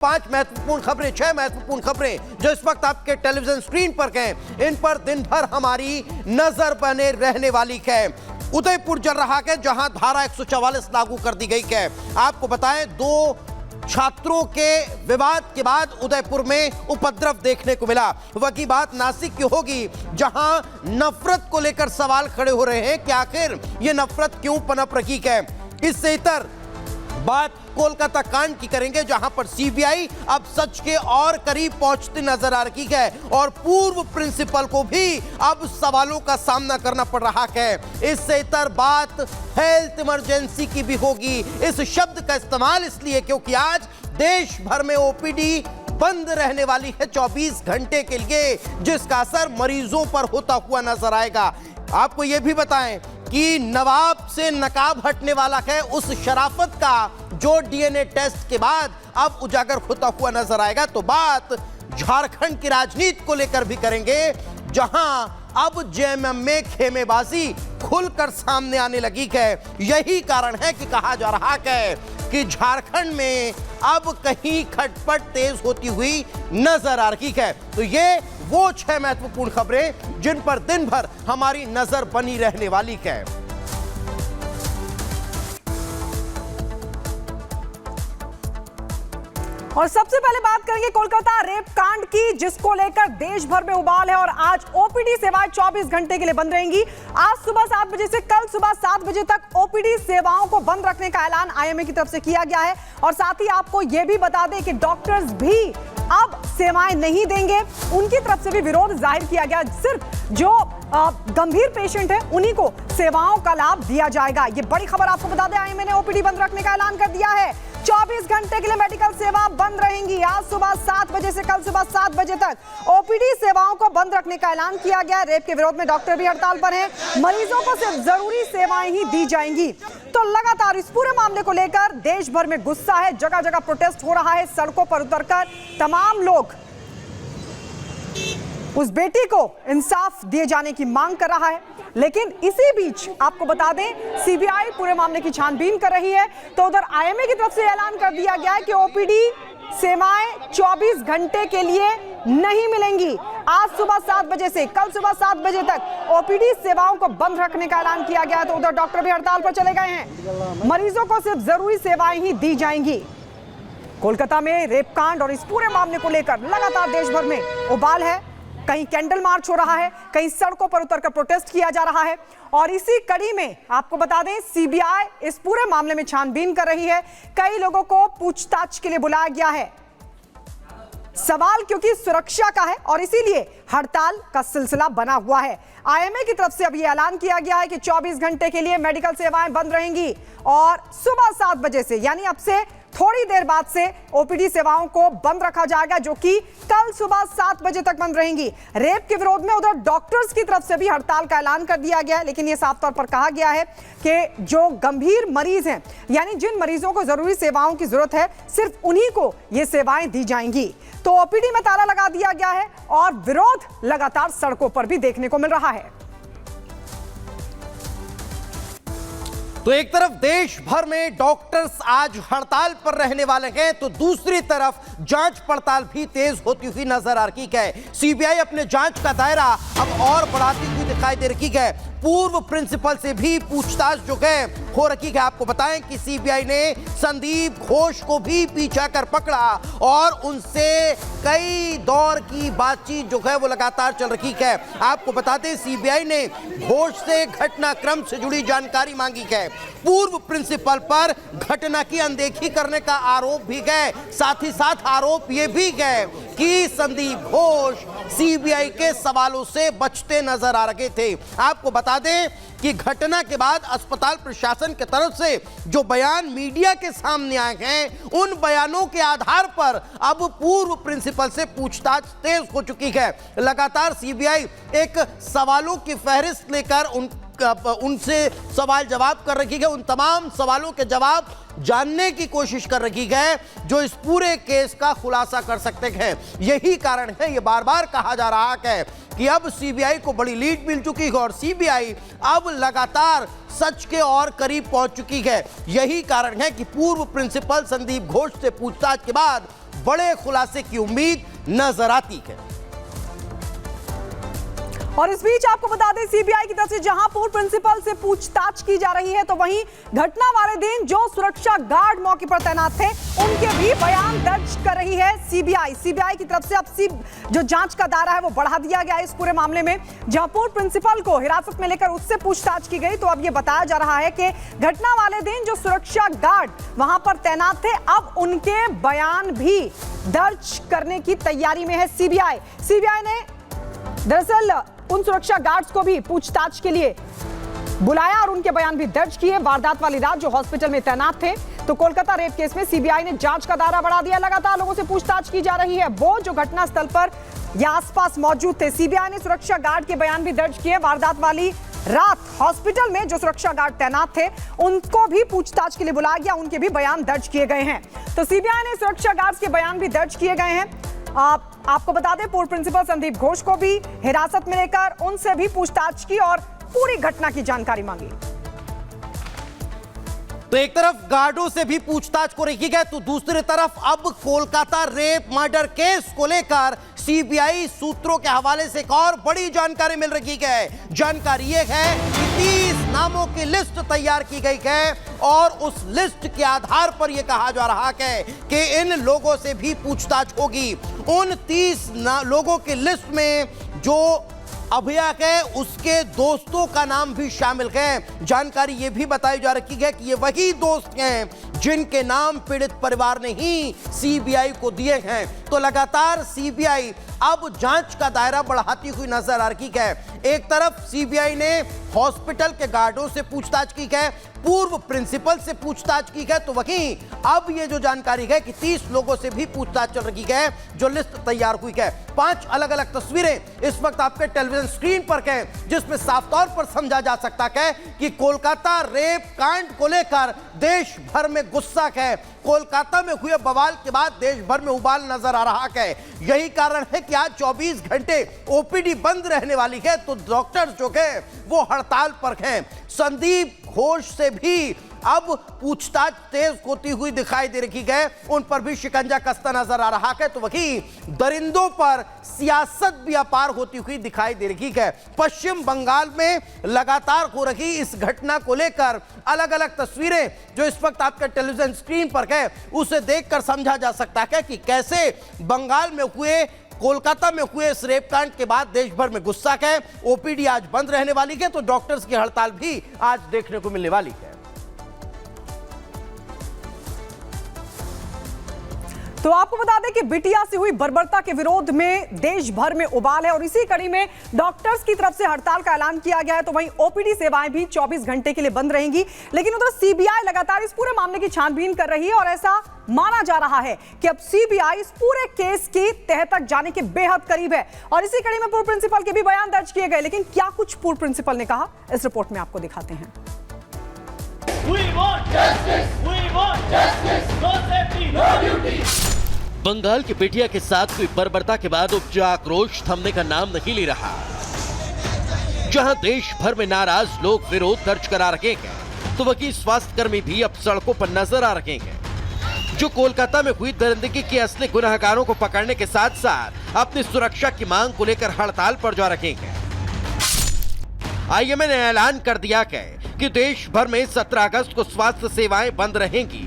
5 महत्वपूर्ण खबरें, 6 महत्वपूर्ण खबरें जो इस वक्त आपके टेलीविजन स्क्रीन पर हैं, इन पर दिन भर हमारी नजर बने रहने वाली है। उदयपुर जल रहा है जहां धारा 144 लागू कर दी गई है। आपको बताएं, 2 छात्रों के विवाद के बाद उदयपुर में उपद्रव देखने को मिला। वही बात नासिक की होगी जहां नफरत को लेकर सवाल खड़े हो रहे हैं कि आखिर ये नफरत क्यों पनप रखी है। इससे इतर बात कोलकाता कांड की करेंगे जहां पर सीबीआई अब सच के और करीब पहुंचती नजर आ रही है और पूर्व प्रिंसिपल को भी अब सवालों का सामना करना पड़ रहा है। इससे इतर बात हेल्थ इमरजेंसी की भी होगी। इस शब्द का इस्तेमाल इसलिए क्योंकि आज देश भर में ओपीडी बंद रहने वाली है 24 घंटे के लिए, जिसका असर मरीजों पर होता हुआ नजर आएगा। आपको यह भी बताएं कि नवाब से नकाब हटने वाला है उस शराफत का जो डीएनए टेस्ट के बाद अब उजागर होता हुआ नजर आएगा। तो बात झारखंड की राजनीति को लेकर भी करेंगे जहां अब जेएमएम में खेमेबाजी खुलकर सामने आने लगी है। यही कारण है कि कहा जा रहा है कि झारखंड में अब कहीं खटपट तेज होती हुई नजर आ रही है। तो ये वो 6 महत्वपूर्ण खबरें जिन पर दिन भर हमारी नजर बनी रहने वाली है। और सबसे पहले बात करेंगे कोलकाता रेप कांड की, जिसको लेकर देश भर में उबाल है और आज ओपीडी सेवाएं 24 घंटे के लिए बंद रहेंगी। आज सुबह 7 बजे से कल सुबह 7 बजे तक ओपीडी सेवाओं को बंद रखने का ऐलान आईएमए की तरफ से किया गया है। और साथ ही आपको यह भी बता दें कि डॉक्टर्स भी अब सेवाएं नहीं देंगे, उनकी तरफ से भी विरोध जाहिर किया गया। सिर्फ जो गंभीर पेशेंट है उन्हीं को सेवाओं का लाभ दिया जाएगा। ये बड़ी खबर आपको बता दें, आईएमए ने ओपीडी बंद रखने का ऐलान कर दिया है। 24 घंटे के लिए मेडिकल सेवा बंद रहेंगी। आज सुबह 7 बजे से कल सुबह 7 बजे तक ओपीडी सेवाओं को बंद रखने का ऐलान किया गया। रेप के विरोध में डॉक्टर भी हड़ताल पर हैं। मरीजों को सिर्फ जरूरी सेवाएं ही दी जाएंगी। तो लगातार इस पूरे मामले को लेकर देश भर में गुस्सा है, जगह जगह प्रोटेस्ट हो रहा है। सड़कों पर उतरकर तमाम लोग उस बेटी को इंसाफ दिए जाने की मांग कर रहा है। लेकिन इसी बीच आपको बता दें, सीबीआई पूरे मामले की छानबीन कर रही है। तो उधर आईएमए की तरफ से ऐलान कर दिया गया है कि ओपीडी सेवाएं 24 घंटे के लिए नहीं मिलेंगी। आज सुबह 7 बजे से कल सुबह 7 बजे तक ओपीडी सेवाओं को बंद रखने का ऐलान किया गया है। तो उधर डॉक्टर भी हड़ताल पर चले गए हैं। मरीजों को सिर्फ जरूरी सेवाएं ही दी जाएंगी। कोलकाता में रेप कांड और इस पूरे मामले को लेकर लगातार देश भर में उबाल है। कहीं कैंडल मार्च हो रहा है, कहीं सड़कों पर उतरकर प्रोटेस्ट किया जा रहा है। और इसी कड़ी में आपको बता दें, सीबीआई इस पूरे मामले में छानबीन कर रही है। कई लोगों को पूछताछ के लिए बुलाया गया है। सवाल क्योंकि सुरक्षा का है और इसीलिए हड़ताल का सिलसिला बना हुआ है। आईएमए की तरफ से अब यह ऐलान किया गया है कि 24 घंटे के लिए मेडिकल सेवाएं बंद रहेंगी और सुबह 7 बजे से यानी अब से थोड़ी देर बाद से ओपीडी सेवाओं को बंद रखा जाएगा, जो कि कल सुबह 7 बजे तक बंद रहेंगी। रेप के विरोध में उधर डॉक्टर्स की तरफ से भी हड़ताल का ऐलान कर दिया गया है। लेकिन यह साफ तौर पर कहा गया है कि जो गंभीर मरीज हैं, यानी जिन मरीजों को जरूरी सेवाओं की जरूरत है, सिर्फ उन्हीं को ये सेवाएं दी जाएंगी। तो ओपीडी में ताला लगा दिया गया है और विरोध लगातार सड़कों पर भी देखने को मिल रहा है। तो एक तरफ देश भर में डॉक्टर्स आज हड़ताल पर रहने वाले हैं, तो दूसरी तरफ जांच पड़ताल भी तेज होती हुई नजर आ रही है। सीबीआई अपने जांच का दायरा अब और बढ़ाती हुई दिखाई दे रही है। पूर्व प्रिंसिपल से भी पूछताछ जो है हो रखी है। आपको बताएं कि सीबीआई ने संदीप घोष को भी पीछा कर पकड़ा और उनसे कई दौर की बातचीत जो है वो लगातार चल रही है। आपको बताते सीबीआई ने घोष से घटनाक्रम से जुड़ी जानकारी मांगी है। पूर्व प्रिंसिपल पर घटना की अनदेखी करने का आरोप भी है। साथ ही साथ आरोप ये भी है कि संदीप घोष सीबीआई के सवालों से बचते नजर आ रहे थे। आपको बता दें कि घटना के बाद अस्पताल प्रशासन की तरफ से जो बयान मीडिया के सामने आए हैं, उन बयानों के आधार पर अब पूर्व प्रिंसिपल से पूछताछ तेज हो चुकी है। लगातार सीबीआई एक सवालों की फहरिस्त लेकर उनसे सवाल जवाब कर रही है। उन तमाम सवालों के जवाब जानने की कोशिश कर रही है जो इस पूरे केस का खुलासा कर सकते हैं। यही कारण है, ये बार बार कहा जा रहा है कि अब सीबीआई को बड़ी लीड मिल चुकी है और सीबीआई अब लगातार सच के और करीब पहुंच चुकी है। यही कारण है कि पूर्व प्रिंसिपल संदीप घोष से पूछताछ के बाद बड़े खुलासे की उम्मीद नजर आती है। और इस बीच आपको बता दें, सीबीआई की तरफ से जहां पूर्व प्रिंसिपल से पूछताछ की जा रही है, तो वहीं घटना वाले दिन जो सुरक्षा गार्ड मौके पर तैनात थे उनके भी बयान दर्ज कर रही है सीबीआई की तरफ से अब जो जांच का दायरा है वो बढ़ा दिया गया है इस पूरे मामले में। जहां पूर्व प्रिंसिपल को हिरासत में लेकर उससे पूछताछ की गई, तो अब ये बताया जा रहा है कि घटना वाले दिन जो सुरक्षा गार्ड वहां पर तैनात थे, अब उनके बयान भी दर्ज करने की तैयारी में है सीबीआई ने दरअसल उन सुरक्षा गार्ड्स को भी पूछताछ के लिए बुलाया और उनके बयान भी दर्ज किए। वारदात वाली रात जो हॉस्पिटल में तैनात थे, तो कोलकाता रेप केस में सीबीआई ने जांच का दायरा बढ़ा दिया। लगातार लोगों से पूछताछ की जा रही है, वो जो घटना स्थल पर या आसपास मौजूद थे। सीबीआई ने सुरक्षा गार्ड के बयान भी दर्ज किए। वारदात वाली रात हॉस्पिटल में जो सुरक्षा गार्ड तैनात थे उनको भी पूछताछ के लिए बुलाया गया, उनके भी बयान दर्ज किए गए हैं। तो सीबीआई ने सुरक्षा गार्ड्स के बयान भी दर्ज किए गए हैं। आपको बता दें, पूर्व प्रिंसिपल संदीप घोष को भी हिरासत में लेकर उनसे भी पूछताछ की और पूरी घटना की जानकारी मांगी। तो एक तरफ गार्डों से भी पूछताछ को रखी गई, तो दूसरी तरफ अब कोलकाता रेप मर्डर केस को लेकर सीबीआई सूत्रों के हवाले से एक और बड़ी जानकारी मिल रही है। जानकारी ये है कि 30 नामों की लिस्ट तैयार की गई है और उस लिस्ट के आधार पर यह कहा जा रहा है कि इन लोगों से भी पूछताछ होगी। उन 30 लोगों की लिस्ट में जो अभियाक है उसके दोस्तों का नाम भी शामिल है। जानकारी यह भी बताई जा रही है कि ये वही दोस्त हैं जिनके नाम पीड़ित परिवार ने ही सीबीआई को दिए हैं। तो लगातार सीबीआई अब जांच का दायरा बढ़ाती हुई नजर आ रही है। एक तरफ सीबीआई ने हॉस्पिटल के गार्डों से पूछताछ की है, पूर्व प्रिंसिपल से पूछताछ की है, तो वहीं अब ये जो जानकारी है कि 30 लोगों से भी पूछताछ चल रही है, जो लिस्ट तैयार हुई है। 5 अलग अलग तस्वीरें इस वक्त आपके टेलीविजन स्क्रीन पर हैं, जिसमें साफ तौर पर समझा जा सकता है कि कोलकाता रेप कांड को लेकर देश भर में गुस्सा है। कोलकाता में हुए बवाल के बाद देश भर में उबाल नजर आ रहा है। यही कारण है कि आज 24 घंटे ओपीडी बंद रहने वाली है, तो डॉक्टर्स जो है वो हड़ताल पर हैं। संदीप घोष से भी अब पूछताछ तेज होती हुई दिखाई दे रही है, उन पर भी शिकंजा कसता नजर आ रहा है। तो वहीं दरिंदों पर सियासत भी अपार होती हुई दिखाई दे रही है। पश्चिम बंगाल में लगातार हो रही इस घटना को लेकर अलग अलग तस्वीरें जो इस वक्त आपके टेलीविजन स्क्रीन पर है, उसे देखकर समझा जा सकता है कि कैसे बंगाल में हुए, कोलकाता में हुए इस रेप कांड के बाद देश भर में गुस्सा है। ओपीडी आज बंद रहने वाली है, तो डॉक्टर्स की हड़ताल भी आज देखने को मिलने वाली है। तो आपको बता दें कि बिटिया से हुई बर्बरता के विरोध में देश भर में उबाल है और इसी कड़ी में डॉक्टर्स की तरफ से हड़ताल का ऐलान किया गया है। तो वहीं ओपीडी सेवाएं भी 24 घंटे के लिए बंद रहेंगी। लेकिन उधर सीबीआई लगातार इस पूरे मामले की छानबीन कर रही है और ऐसा माना जा रहा है कि अब सीबीआई इस पूरे केस की तह तक जाने के बेहद करीब है। और इसी कड़ी में पूर्व प्रिंसिपल के भी बयान दर्ज किए गए। लेकिन क्या कुछ पूर्व प्रिंसिपल ने कहा, इस रिपोर्ट में आपको दिखाते हैं। We want justice. We want justice. No safety, no duty. Bengal की बेटिया के साथ हुई बर्बरता के बाद उपजा आक्रोश थमने का नाम नहीं ले रहा। जहां देश भर में नाराज लोग विरोध दर्ज करा रहे हैं, तो वहीं स्वास्थ्यकर्मी भी अब सड़कों पर नजर आ रहे हैं, जो कोलकाता में हुई दरिंदगी के असली गुनहगारों को पकड़ने के साथ साथ अपनी सुरक्षा की मांग को लेकर हड़ताल पर जा रहे हैं। आईएमए ने ऐलान कर दिया है कि देश भर में 17 अगस्त को स्वास्थ्य सेवाएं बंद रहेंगी।